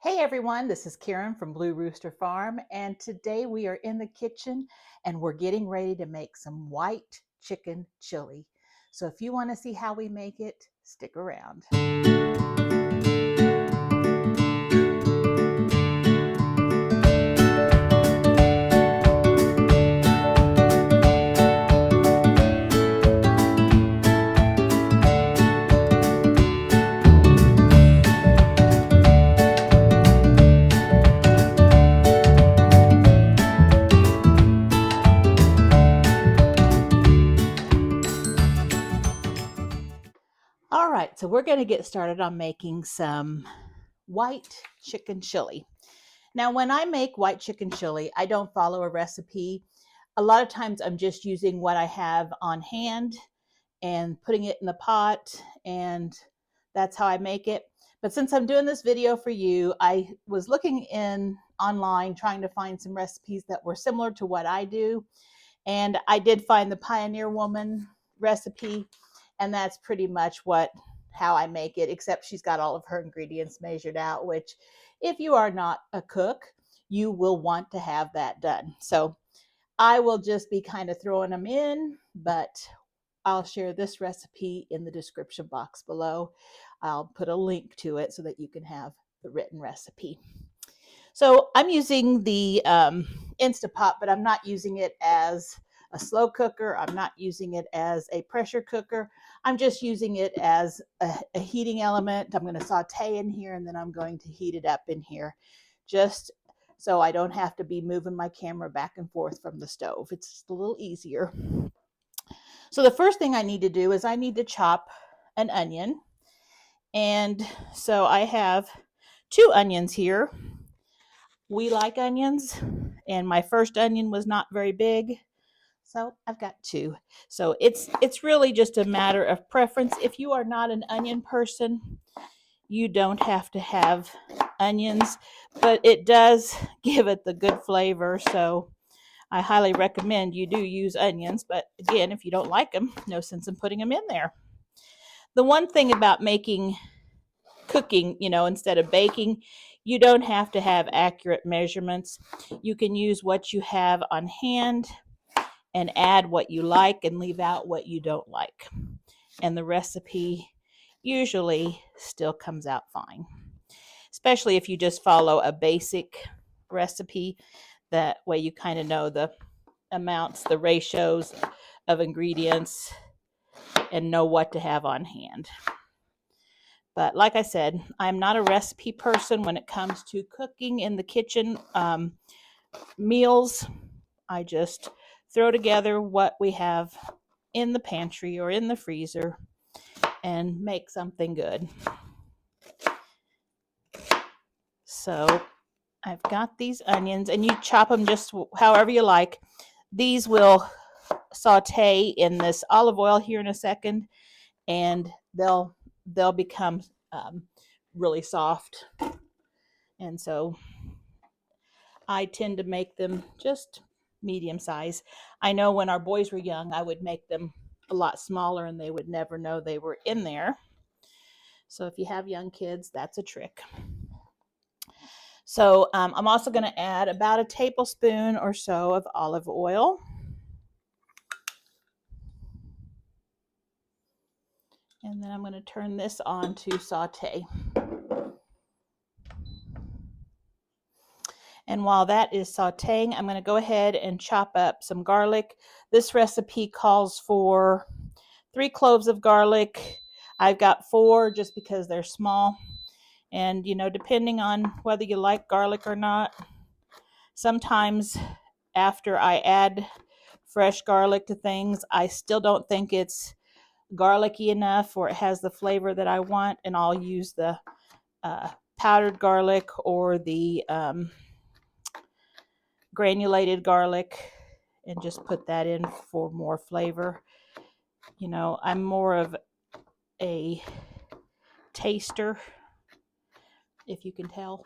Hey everyone, this is Karen from Blue Rooster Farm, and today we are in the kitchen and we're getting ready to make some white chicken chili. So if you want to see how we make it, stick around. All right, so we're going to get started on making some white chicken chili. Now, when I make white chicken chili, I don't follow a recipe. A lot of times I'm just using what I have on hand and putting it in the pot, and that's how I make it. But since I'm doing this video for you, I was looking in online trying to find some recipes that were similar to what I do, and I did find the Pioneer Woman recipe, and that's pretty much how I make it, except she's got all of her ingredients measured out, which if you are not a cook, you will want to have that done. So I will just be kind of throwing them in, but I'll share this recipe in the description box below. I'll put a link to it so that you can have the written recipe. So I'm using the Instapot, but I'm not using it as a slow cooker. I'm not using it as a pressure cooker. I'm just using it as a heating element. I'm going to saute in here and then I'm going to heat it up in here just so I don't have to be moving my camera back and forth from the stove. It's just a little easier. So the first thing I need to do is I need to chop an onion. And so I have 2 onions here. We like onions, and my first onion was not very big, so I've got 2. So it's really just a matter of preference. If you are not an onion person, you don't have to have onions, but it does give it the good flavor, so I highly recommend you do use onions. But again, if you don't like them, no sense in putting them in there. The one thing about cooking, instead of baking, you don't have to have accurate measurements. You can use what you have on hand and add what you like and leave out what you don't like. And the recipe usually still comes out fine, especially if you just follow a basic recipe. That way you kind of know the amounts, the ratios of ingredients, and know what to have on hand. But like I said, I'm not a recipe person when it comes to cooking in the kitchen meals. I just throw together what we have in the pantry or in the freezer and make something good. So I've got these onions, and you chop them just however you like. These will saute in this olive oil here in a second, and they'll become really soft. And so I tend to make them just medium size. I know when our boys were young, I would make them a lot smaller and they would never know they were in there. So if you have young kids, that's a trick. So I'm also going to add about a tablespoon or so of olive oil. And then I'm going to turn this on to saute. And while that is sauteing, I'm going to go ahead and chop up some garlic. This recipe calls for 3 cloves of garlic. I've got 4 just because they're small. And, depending on whether you like garlic or not, sometimes after I add fresh garlic to things, I still don't think it's garlicky enough or it has the flavor that I want, and I'll use the powdered garlic or the granulated garlic and just put that in for more flavor. I'm more of a taster, if you can tell.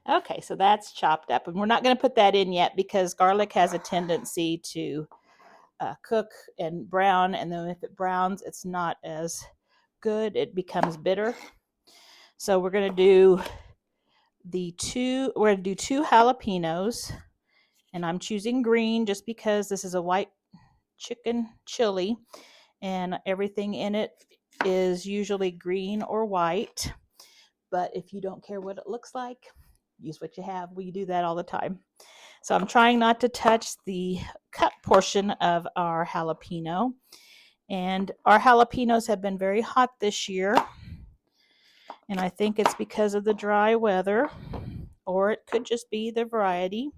Okay, so that's chopped up, and we're not going to put that in yet because garlic has a tendency to cook and brown, and then if it browns, it's not as good. It becomes bitter. So we're going to do two jalapenos, and I'm choosing green just because this is a white chicken chili, and everything in it is usually green or white. But if you don't care what it looks like, use what you have. We do that all the time. So I'm trying not to touch the cut portion of our jalapeno. And our jalapenos have been very hot this year. And I think it's because of the dry weather, or it could just be the variety.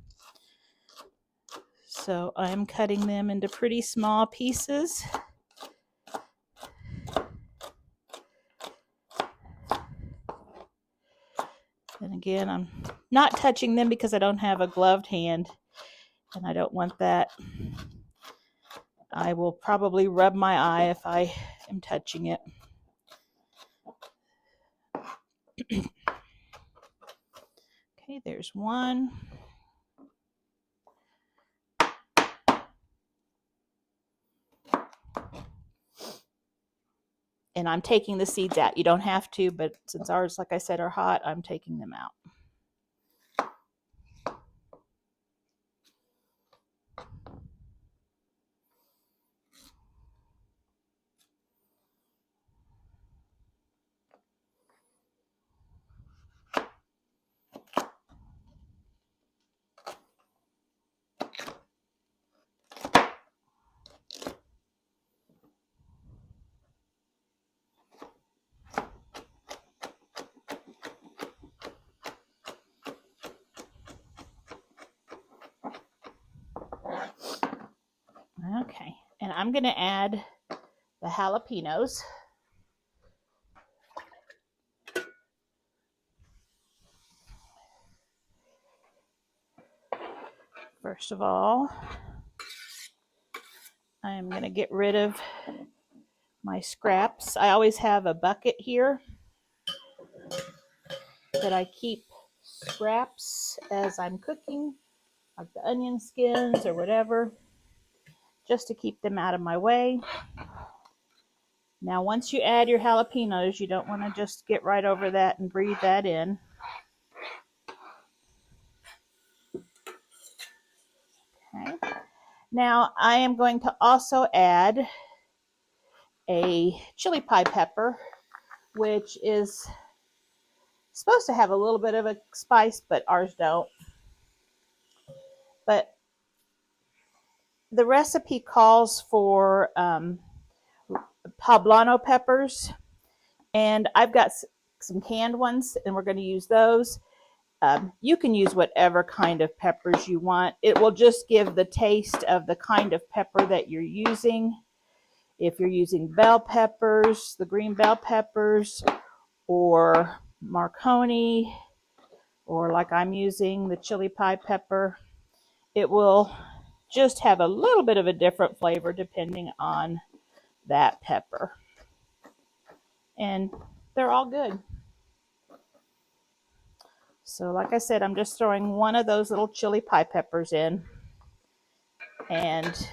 So I'm cutting them into pretty small pieces. And again, I'm not touching them because I don't have a gloved hand, and I don't want that. I will probably rub my eye if I am touching it. Okay, there's one. And I'm taking the seeds out. You don't have to, but since ours, like I said, are hot, I'm taking them out. Okay, and I'm going to add the jalapenos. First of all, I am going to get rid of my scraps. I always have a bucket here that I keep scraps as I'm cooking, like the onion skins or whatever, just to keep them out of my way. Now, once you add your jalapenos, you don't want to just get right over that and breathe that in. Okay. Now, I am going to also add a chili pie pepper, which is supposed to have a little bit of a spice, but ours don't. But the recipe calls for Pablano peppers, and I've got some canned ones, and we're going to use those. You can use whatever kind of peppers you want. It will just give the taste of the kind of pepper that you're using. If you're using bell peppers, the green bell peppers, or Marconi, or like I'm using the chili pie pepper, it will just have a little bit of a different flavor depending on that pepper. And they're all good. So like I said, I'm just throwing one of those little chili pie peppers in. And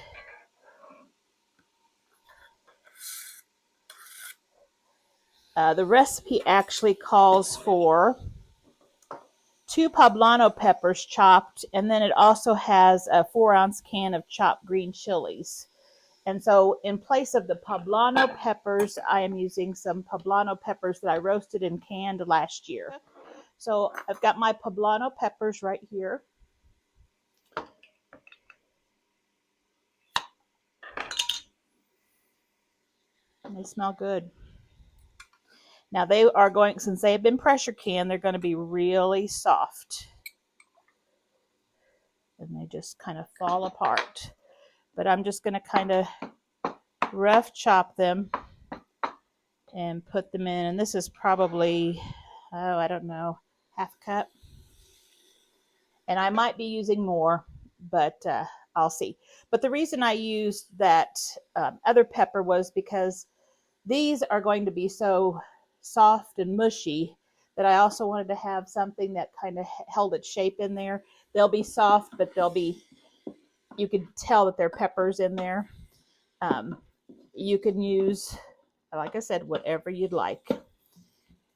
the recipe actually calls for 2 Pablano peppers chopped, and then it also has a 4-ounce can of chopped green chilies. And so in place of the Pablano peppers, I am using some Pablano peppers that I roasted and canned last year. So I've got my Pablano peppers right here. And they smell good. Now they are going, since they have been pressure canned, they're going to be really soft. And they just kind of fall apart. But I'm just going to kind of rough chop them and put them in. And this is probably, I don't know, half a cup. And I might be using more, but I'll see. But the reason I used that other pepper was because these are going to be so soft and mushy that I also wanted to have something that kind of held its shape in there. They'll be soft, but they'll be, you can tell that they're peppers in there. You can use, like I said, whatever you'd like.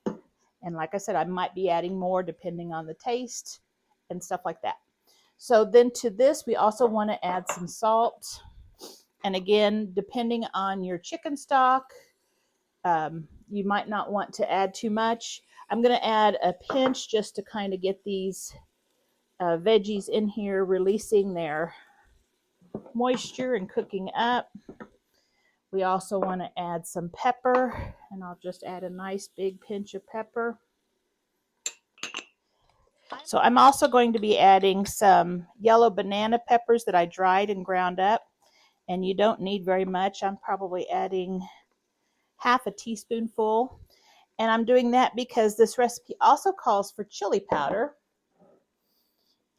And like I said, I might be adding more depending on the taste and stuff like that. So then to this, we also want to add some salt. And again, depending on your chicken stock, you might not want to add too much. I'm going to add a pinch just to kind of get these veggies in here, releasing their moisture and cooking up. We also want to add some pepper, and I'll just add a nice big pinch of pepper. So I'm also going to be adding some yellow banana peppers that I dried and ground up, and you don't need very much. I'm probably adding half a teaspoonful, and I'm doing that because this recipe also calls for chili powder,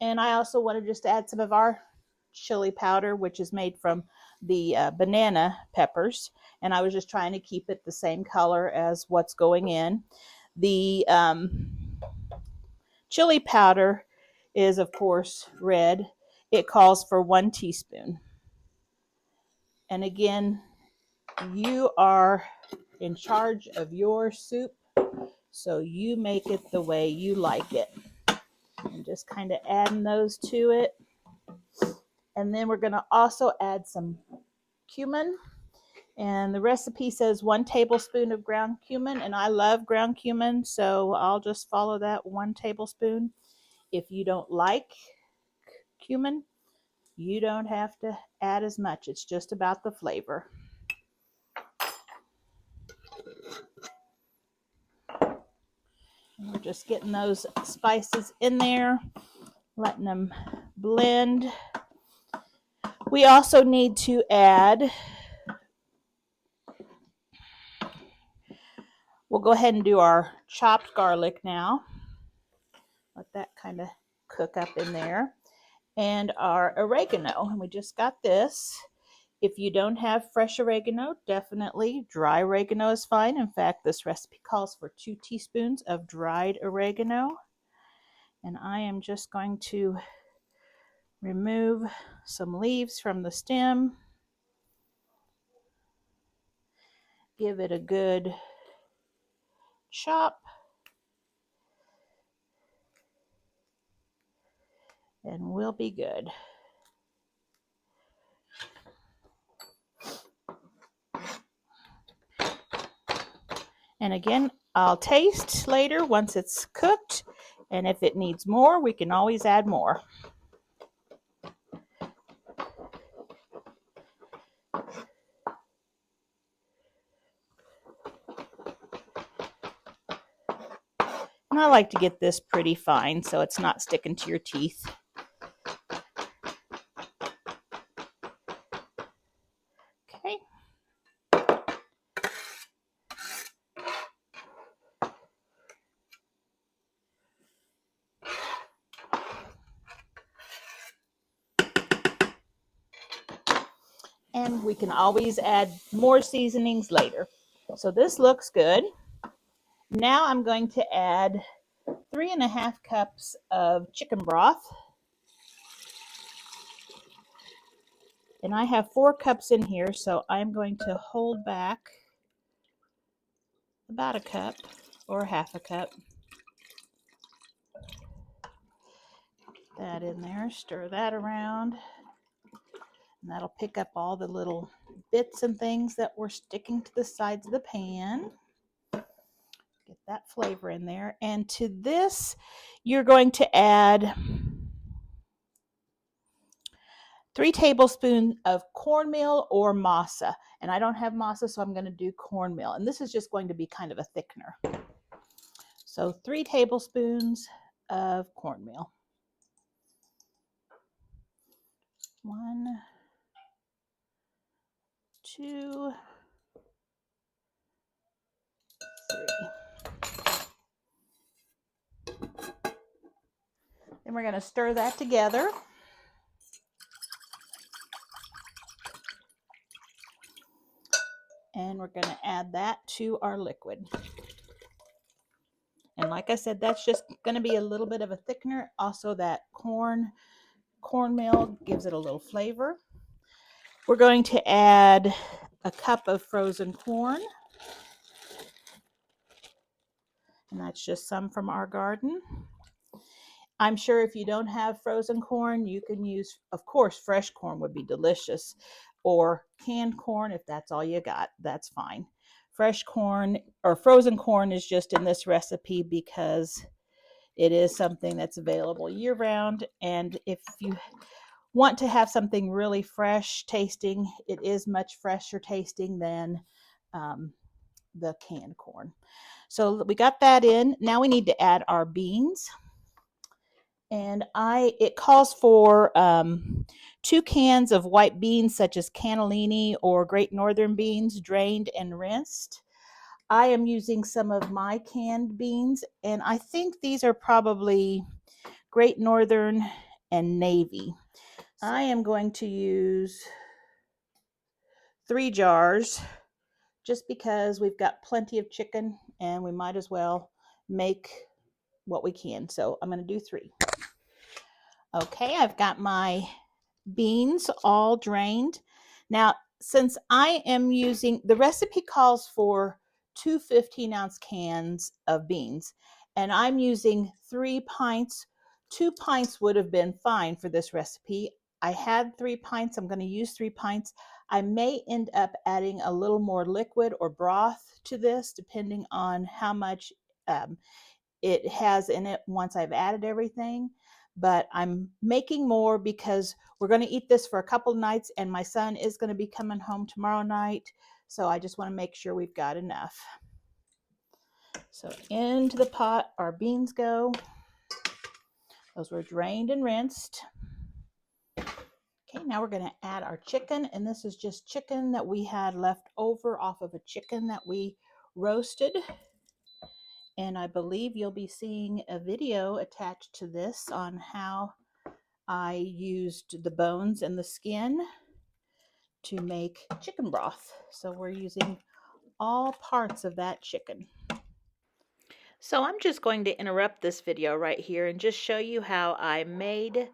and I also want to just add some of our chili powder, which is made from the banana peppers, and I was just trying to keep it the same color as what's going in. The chili powder is, of course, red. It calls for 1 teaspoon. And again, you are in charge of your soup, so you make it the way you like it. And just kind of adding those to it. And then we're going to also add some cumin. And the recipe says 1 tablespoon of ground cumin, and I love ground cumin, so I'll just follow that 1 tablespoon. If you don't like cumin, you don't have to add as much. It's just about the flavor. And we're just getting those spices in there, letting them blend. We also need to add, we'll go ahead and do our chopped garlic now. Let that kind of cook up in there. And our oregano, and we just got this. If you don't have fresh oregano, definitely dry oregano is fine. In fact, this recipe calls for 2 teaspoons of dried oregano. And I am just going to remove some leaves from the stem. Give it a good chop. And we'll be good. And again, I'll taste later once it's cooked, and if it needs more, we can always add more. And I like to get this pretty fine so it's not sticking to your teeth. Okay. And we can always add more seasonings later. So this looks good. Now I'm going to add 3.5 cups of chicken broth. And I have 4 cups in here, so I'm going to hold back about a cup or half a cup. That in there, stir that around. And that'll pick up all the little bits and things that were sticking to the sides of the pan. Get that flavor in there. And to this, you're going to add 3 tablespoons of cornmeal or masa. And I don't have masa, so I'm going to do cornmeal. And this is just going to be kind of a thickener. So 3 tablespoons of cornmeal. 1, 2, 3. Then we're going to stir that together. And we're going to add that to our liquid. And like I said, that's just going to be a little bit of a thickener. Also, that cornmeal gives it a little flavor. We're going to add a cup of frozen corn. And that's just some from our garden. I'm sure if you don't have frozen corn, you can use, of course, fresh corn would be delicious, or canned corn if that's all you got, that's fine. Fresh corn or frozen corn is just in this recipe because it is something that's available year round. And if you want to have something really fresh tasting, it is much fresher tasting than the canned corn. So we got that in. Now we need to add our beans. And it calls for 2 cans of white beans such as cannellini or Great Northern beans, drained and rinsed. I am using some of my canned beans, and I think these are probably Great Northern and Navy. I am going to use 3 jars just because we've got plenty of chicken and we might as well make what we can. So I'm going to do 3. Okay, I've got my beans all drained. Now, since I am using, the recipe calls for 2 15-ounce cans of beans, and I'm using 3 pints. 2 pints would have been fine for this recipe. I had 3 pints. I'm going to use 3 pints. I may end up adding a little more liquid or broth to this, depending on how much it has in it once I've added everything. But I'm making more because we're going to eat this for a couple nights, and my son is going to be coming home tomorrow night. So I just want to make sure we've got enough. So into the pot our beans go. Those were drained and rinsed. Okay, now we're going to add our chicken, and this is just chicken that we had left over off of a chicken that we roasted. And I believe you'll be seeing a video attached to this on how I used the bones and the skin to make chicken broth. So we're using all parts of that chicken. So I'm just going to interrupt this video right here and just show you how I made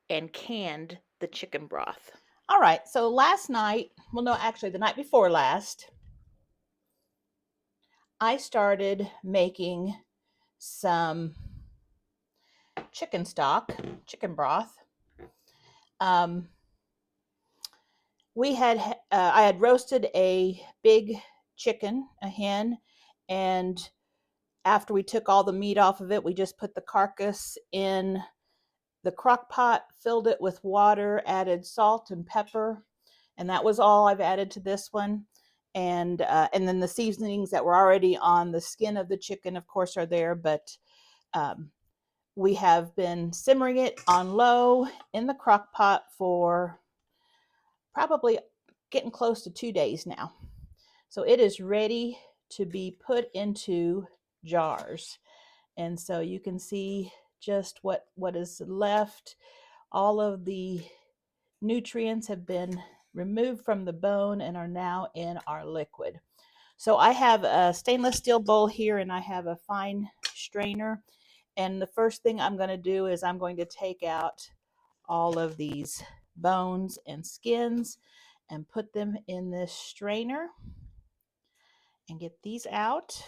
and canned the chicken broth. All right, so last night, well, no, actually the night before last, I started making some chicken stock, chicken broth. I had roasted a big chicken, a hen, and after we took all the meat off of it, we just put the carcass in the crock pot, filled it with water, added salt and pepper, and that was all I've added to this one. And then the seasonings that were already on the skin of the chicken, of course, are there, but we have been simmering it on low in the crock pot for probably getting close to 2 days now. So it is ready to be put into jars. And so you can see just what is left. All of the nutrients have been removed from the bone and are now in our liquid. So I have a stainless steel bowl here, and I have a fine strainer. And the first thing I'm going to do is I'm going to take out all of these bones and skins and put them in this strainer and get these out.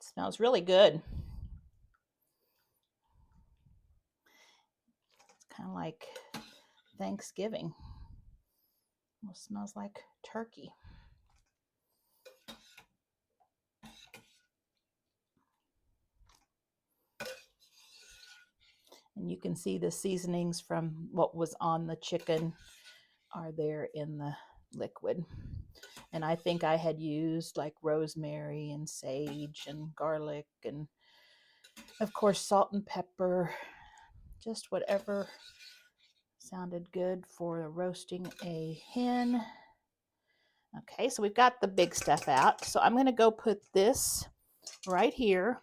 It smells really good. It's kind of like Thanksgiving. It smells like turkey. And you can see the seasonings from what was on the chicken are there in the liquid. And I think I had used like rosemary and sage and garlic and, of course, salt and pepper, just whatever sounded good for roasting a hen. Okay, so we've got the big stuff out. So I'm going to go put this right here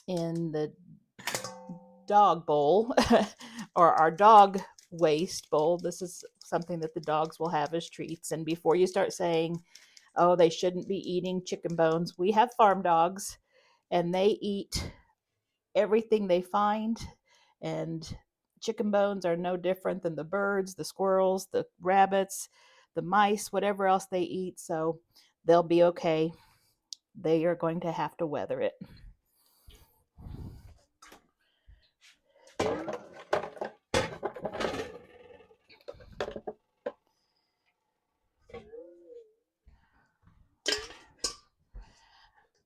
in the dog bowl or our dog waste bowl. This is something that the dogs will have as treats. And before you start saying, oh, they shouldn't be eating chicken bones, we have farm dogs and they eat everything they find. And chicken bones are no different than the birds, the squirrels, the rabbits, the mice, whatever else they eat. So they'll be okay. They are going to have to weather it.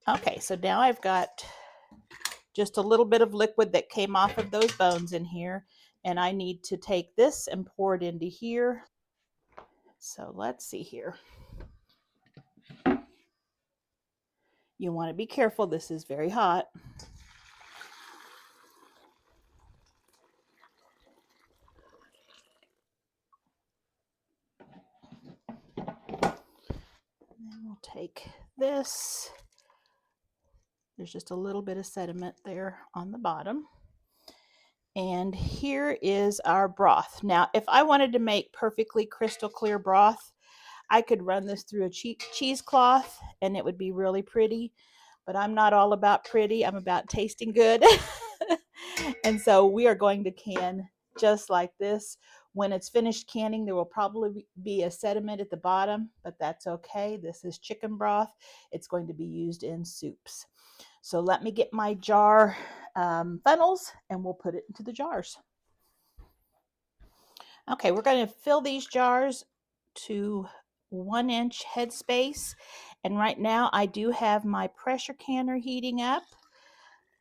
Okay, so now I've got just a little bit of liquid that came off of those bones in here, and I need to take this and pour it into here. So let's see here. You want to be careful, this is very hot. And then we'll take this. There's just a little bit of sediment there on the bottom. And here is our broth. Now, if I wanted to make perfectly crystal clear broth, I could run this through a cheesecloth and it would be really pretty. But I'm not all about pretty, I'm about tasting good. And so we are going to can just like this. When it's finished canning, there will probably be a sediment at the bottom, but that's okay. This is chicken broth. It's going to be used in soups. So let me get my jar funnels and we'll put it into the jars. Okay, we're going to fill these jars to 1 inch headspace. And right now I do have my pressure canner heating up.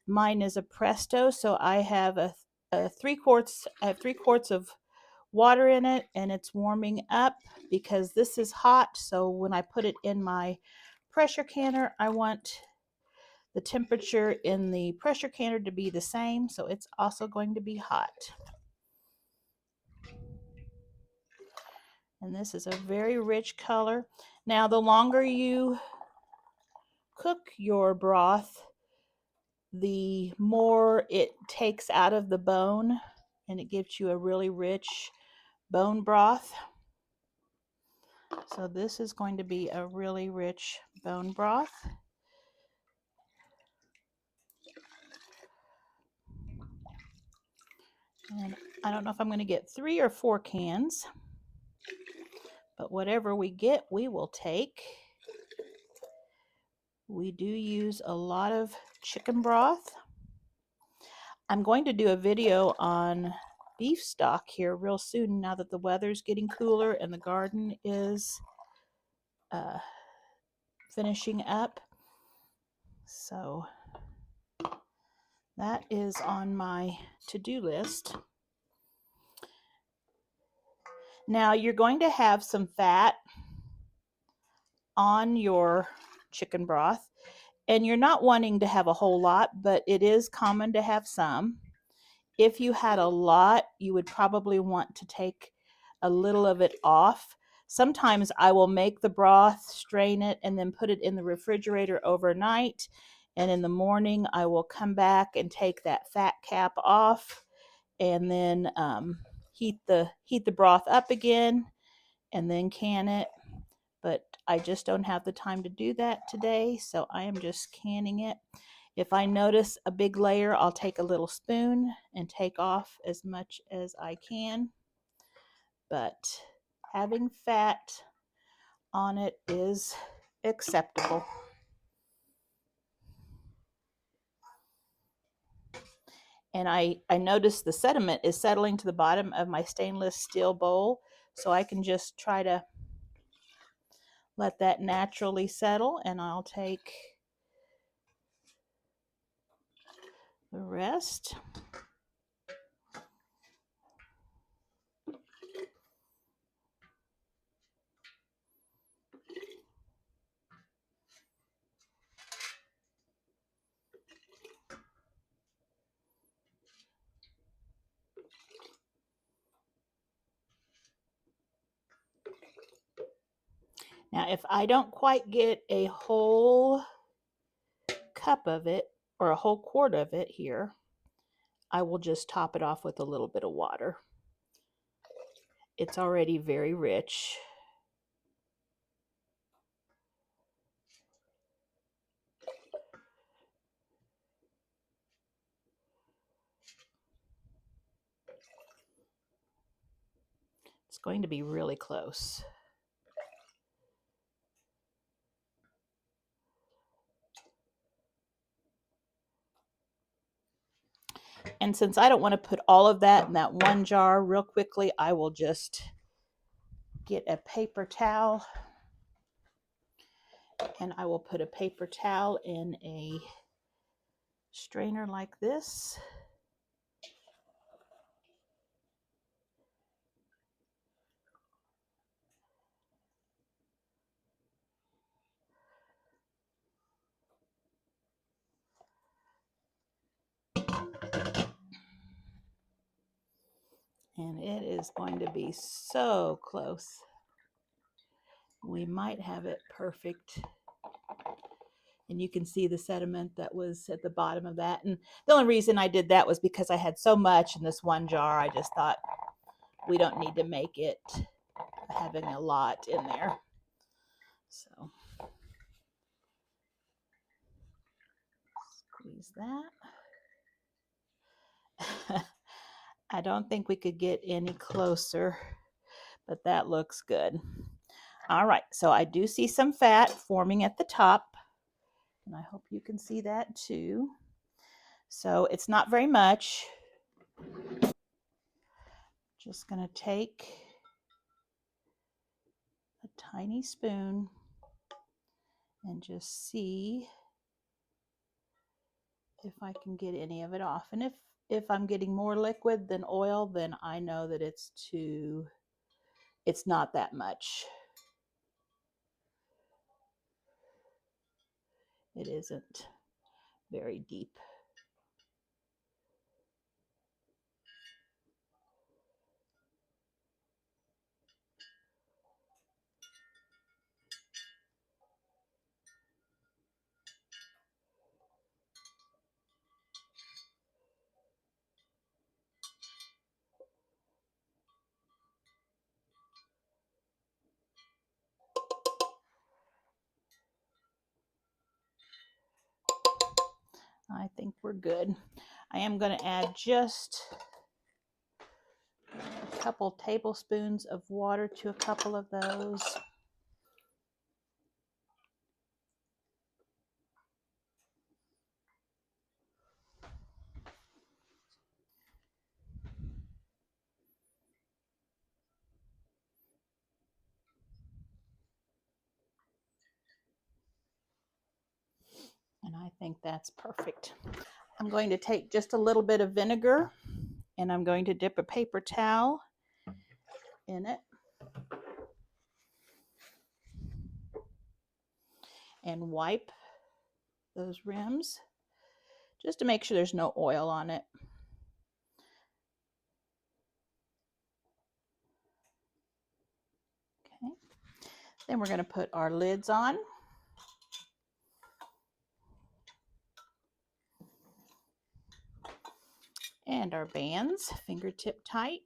Mine is a Presto, so I have a 3/4. I have 3/4 of water in it, and it's warming up because this is hot. So when I put it in my pressure canner, I want the temperature in the pressure canner to be the same, so it's also going to be hot. And this is a very rich color. Now, the longer you cook your broth, the more it takes out of the bone, and it gives you a really rich bone broth. So this is going to be a really rich bone broth. And I don't know if I'm going to get 3 or 4 cans, but whatever we get, we will take. We do use a lot of chicken broth. I'm going to do a video on beef stock here real soon now that the weather's getting cooler and the garden is finishing up. So that is on my to-do list. Now you're going to have some fat on your chicken broth, and you're not wanting to have a whole lot, but it is common to have some. If you had a lot, you would probably want to take a little of it off. Sometimes I will make the broth, strain it, and then put it in the refrigerator overnight. And in the morning, I will come back and take that fat cap off, and then heat the broth up again, and then can it. But I just don't have the time to do that today, so I am just canning it. If I notice a big layer, I'll take a little spoon and take off as much as I can. But having fat on it is acceptable. And I notice the sediment is settling to the bottom of my stainless steel bowl, so I can just try to let that naturally settle, and I'll take the rest. Now, if I don't quite get a whole cup of it or a whole quart of it here, I will just top it off with a little bit of water. It's already very rich. It's going to be really close. And since I don't want to put all of that in that one jar real quickly, I will just get a paper towel, and I will put a paper towel in a strainer like this. And it is going to be so close. We might have it perfect. And you can see the sediment that was at the bottom of that. And the only reason I did that was because I had so much in this one jar. I just thought we don't need to make it having a lot in there. So squeeze that. I don't think we could get any closer, but that looks good. All right, so I do see some fat forming at the top, and I hope you can see that too. So it's not very much. Just going to take a tiny spoon and just see if I can get any of it off. And if I'm getting more liquid than oil, then I know that it's not that much. It isn't very deep. I think we're good. I am going to add just a couple tablespoons of water to a couple of those. And I think that's perfect. I'm going to take just a little bit of vinegar, and I'm going to dip a paper towel in it and wipe those rims just to make sure there's no oil on it. Okay. Then we're going to put our lids on. And our bands, fingertip tight.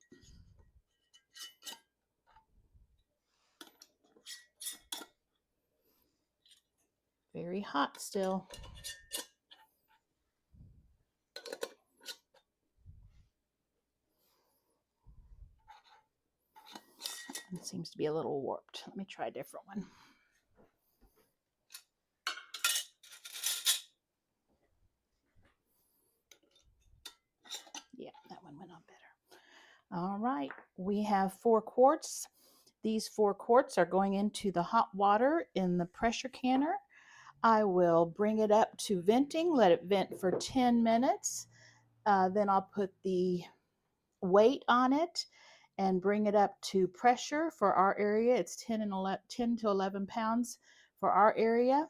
Very hot still. It seems to be a little warped. Let me try a different one. Yeah, that one went on better. All right, we have 4 quarts. These 4 quarts are going into the hot water in the pressure canner. I will bring it up to venting, let it vent for 10 minutes. Then I'll put the weight on it and bring it up to pressure for our area. It's 10 to 11 pounds for our area.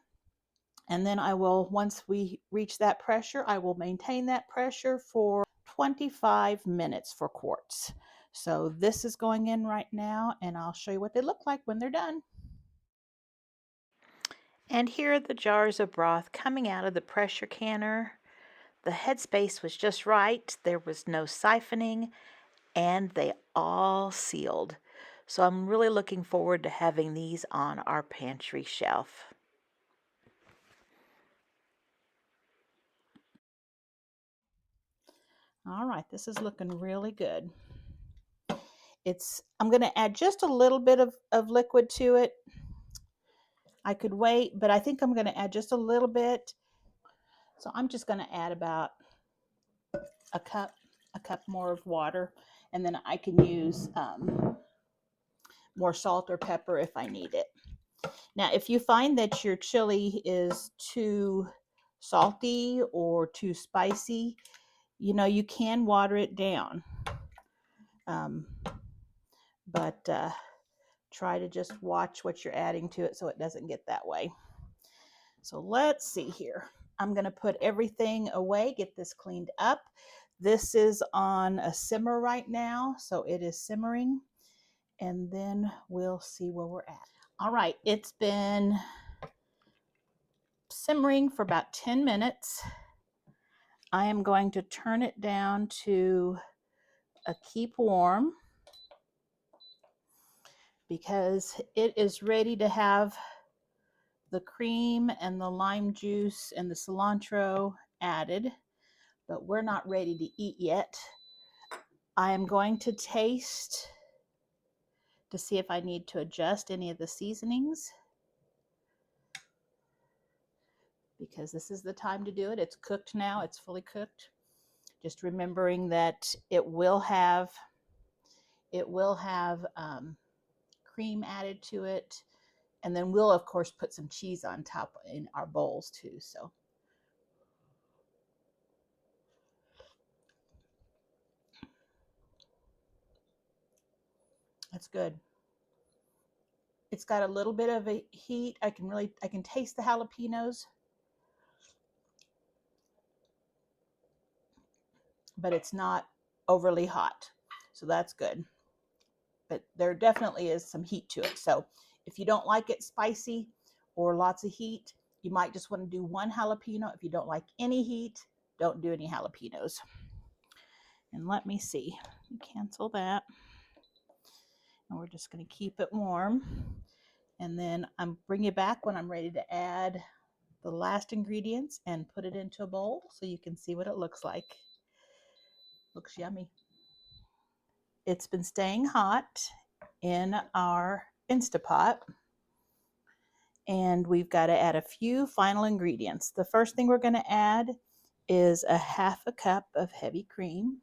And then I will, once we reach that pressure, I will maintain that pressure for 25 minutes for quarts. So this is going in right now, and I'll show you what they look like when they're done. And here are the jars of broth coming out of the pressure canner. The headspace was just right. There was no siphoning, and they all sealed. So I'm really looking forward to having these on our pantry shelf. All right, this is looking really good. I'm going to add just a little bit of liquid to it. I could wait, but I think I'm going to add just a little bit. So I'm just going to add about a cup more of water, and then I can use more salt or pepper if I need it. Now, if you find that your chili is too salty or too spicy, you know, you can water it down. But try to just watch what you're adding to it so it doesn't get that way. So let's see here. I'm going to put everything away, get this cleaned up. This is on a simmer right now, so it is simmering, and then we'll see where we're at. All right, it's been simmering for about 10 minutes. I am going to turn it down to a keep warm because it is ready to have the cream and the lime juice and the cilantro added, but we're not ready to eat yet. I am going to taste to see if I need to adjust any of the seasonings, because this is the time to do it. It's cooked now, it's fully cooked. Just remembering that it will have cream added to it, and then we'll of course put some cheese on top in our bowls too. So that's good. It's got a little bit of a heat. I can taste the jalapenos, but it's not overly hot. So that's good. But there definitely is some heat to it. So if you don't like it spicy or lots of heat, you might just want to do one jalapeno. If you don't like any heat, don't do any jalapenos. And let me see. Cancel that. And we're just going to keep it warm. And then I'm bring it back when I'm ready to add the last ingredients and put it into a bowl so you can see what it looks like. Looks yummy. It's been staying hot in our Instapot, and we've got to add a few final ingredients. The first thing we're going to add is a half a cup of heavy cream.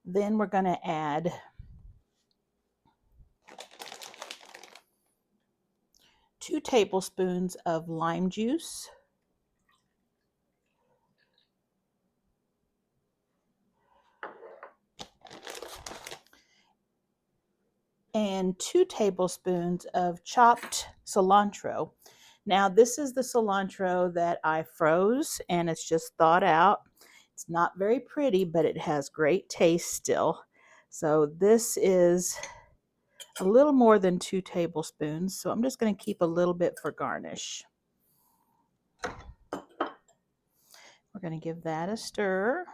Then we're going to add 2 tablespoons of lime juice, and 2 tablespoons of chopped cilantro. Now, this is the cilantro that I froze, and it's just thawed out. It's not very pretty, but it has great taste still. So this is a little more than 2 tablespoons, so I'm just going to keep a little bit for garnish. We're going to give that a stir.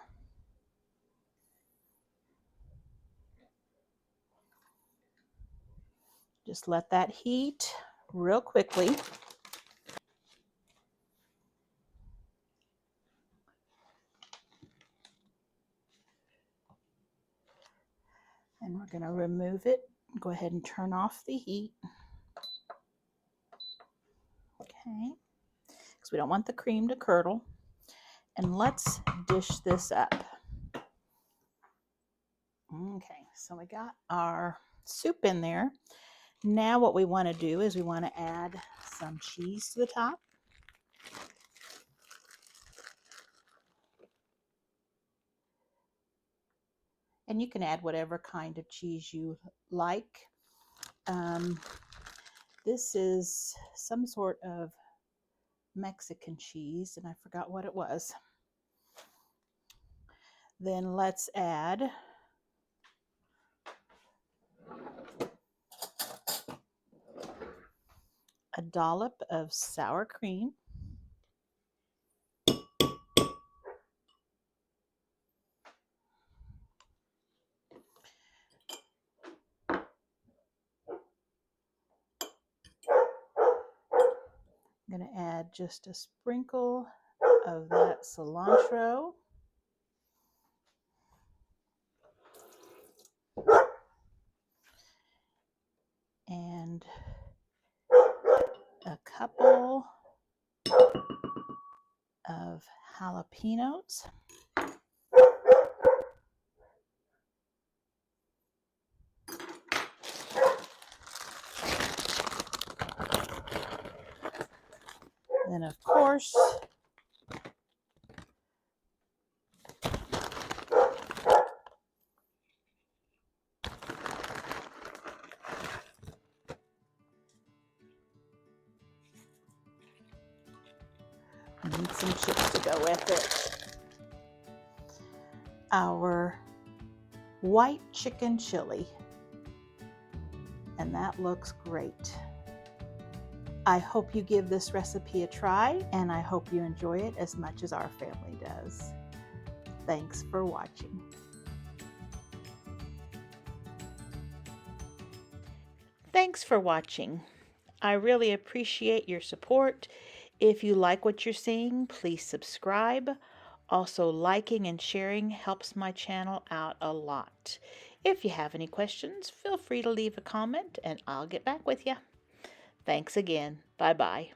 Just let that heat real quickly. And we're going to remove it. Go ahead and turn off the heat. Okay, because we don't want the cream to curdle. And let's dish this up. Okay, so we got our soup in there. Now what we want to do is we want to add some cheese to the top. And you can add whatever kind of cheese you like. This is some sort of Mexican cheese, and I forgot what it was. Then let's add a dollop of sour cream. I'm going to add just a sprinkle of that cilantro. And a couple of jalapenos. Then, of course, need some chips to go with it. Our white chicken chili. And that looks great. I hope you give this recipe a try, and I hope you enjoy it as much as our family does. Thanks for watching. Thanks for watching. I really appreciate your support. If you like what you're seeing, please subscribe. Also, liking and sharing helps my channel out a lot. If you have any questions, feel free to leave a comment and I'll get back with you. Thanks again. Bye-bye.